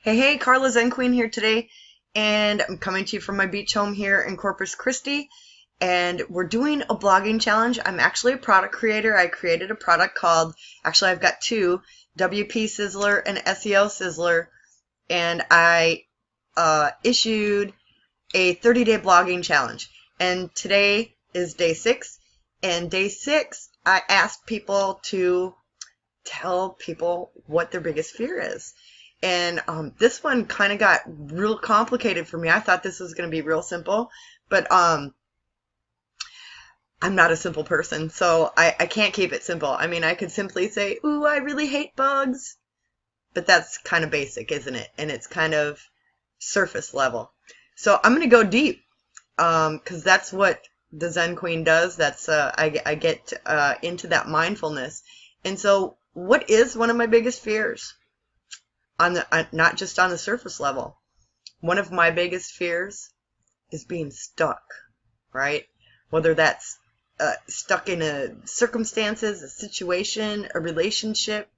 Hey, Carla Zen Queen here today, and I'm coming to you from my beach home here in Corpus Christi, and we're doing a blogging challenge. I'm actually a product creator. I created a product called, actually I've got two, WP Sizzler and SEO Sizzler, and I issued a 30-day blogging challenge, and today is day 6, and day 6 I asked people to tell people what their biggest fear is. And this one kind of got real complicated for me. I thought this was going to be real simple, but I'm not a simple person, so I can't keep it simple. I mean, I could simply say, ooh, I really hate bugs, but that's kind of basic, isn't it? And it's kind of surface level. So I'm going to go deep because that's what the Zen Queen does. That's I get into that mindfulness. And so what is one of my biggest fears? Not just on the surface level. One of my biggest fears is being stuck, right? Whether that's stuck in circumstances, a situation, a relationship,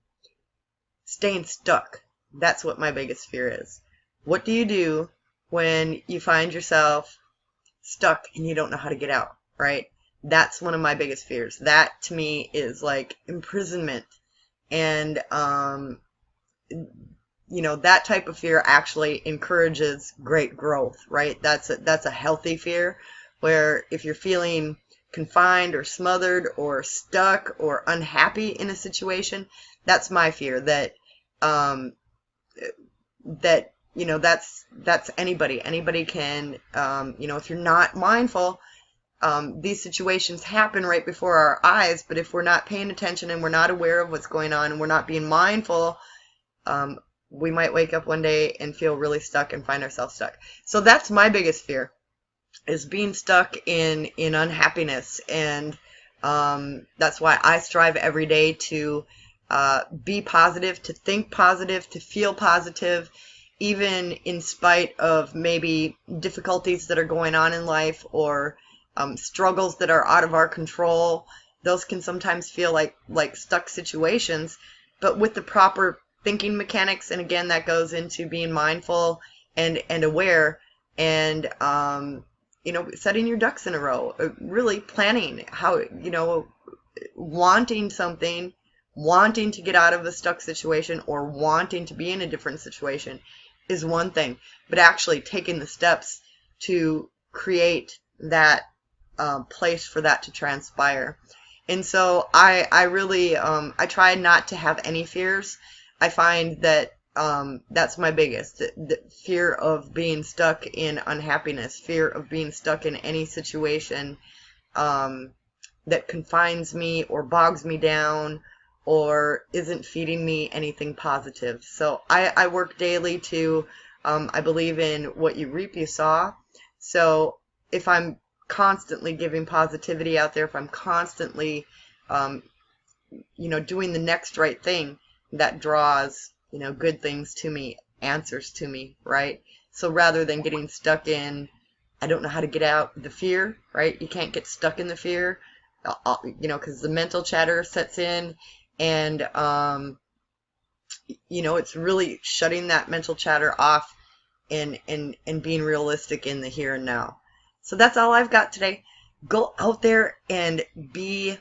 staying stuck. That's what my biggest fear is. What do you do when you find yourself stuck and you don't know how to get out, right? That's one of my biggest fears. That to me is like imprisonment. And that type of fear actually encourages great growth, right? That's a healthy fear, where if you're feeling confined or smothered or stuck or unhappy in a situation, that's my fear. That's anybody. Anybody can, if you're not mindful, these situations happen right before our eyes, but if we're not paying attention and we're not aware of what's going on and we're not being mindful, we might wake up one day and feel really stuck and find ourselves stuck. So that's my biggest fear, is being stuck in unhappiness. And that's why I strive every day to be positive, to think positive, to feel positive, even in spite of maybe difficulties that are going on in life or struggles that are out of our control. Those can sometimes feel like stuck situations, but with the proper thinking mechanics, and again, that goes into being mindful and aware, and setting your ducks in a row, really planning how, wanting something, wanting to get out of a stuck situation or wanting to be in a different situation is one thing, but actually taking the steps to create that place for that to transpire. And so I really I try not to have any fears. I find that that's my biggest, the fear of being stuck in unhappiness, fear of being stuck in any situation that confines me or bogs me down or isn't feeding me anything positive. So I work daily to, I believe in what you reap, you sow. So if I'm constantly giving positivity out there, if I'm constantly, doing the next right thing, that draws, good things to me, answers to me, right? So rather than getting stuck in, I don't know how to get out, the fear, right? You can't get stuck in the fear, because the mental chatter sets in, and, it's really shutting that mental chatter off and being realistic in the here and now. So that's all I've got today. Go out there and be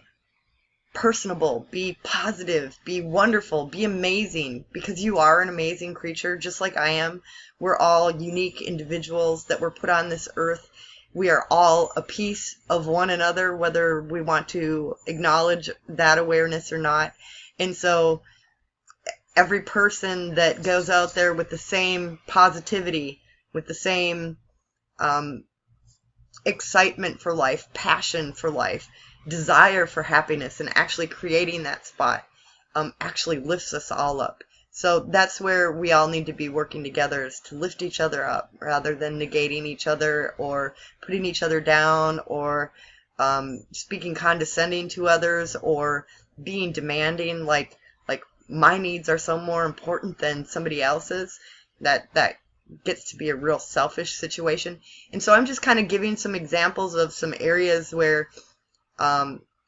personable, be positive, be wonderful, be amazing, because you are an amazing creature just like I am. We're all unique individuals that were put on this earth. We are all a piece of one another, whether we want to acknowledge that awareness or not. And so every person that goes out there with the same positivity, with the same excitement for life, passion for life, desire for happiness, and actually creating that spot actually lifts us all up. So that's where we all need to be working together, is to lift each other up rather than negating each other or putting each other down or speaking condescending to others or being demanding, like my needs are so more important than somebody else's. That gets to be a real selfish situation. And so I'm just kind of giving some examples of some areas where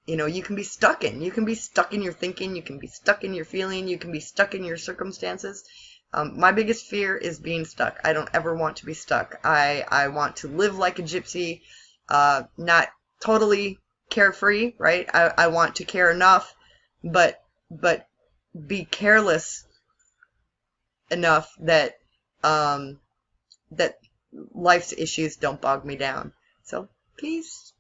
you can be stuck in. You can be stuck in your thinking, you can be stuck in your feeling, you can be stuck in your circumstances. My biggest fear is being stuck. I don't ever want to be stuck. I want to live like a gypsy, not totally carefree, right? I want to care enough, but be careless enough that that life's issues don't bog me down. So peace.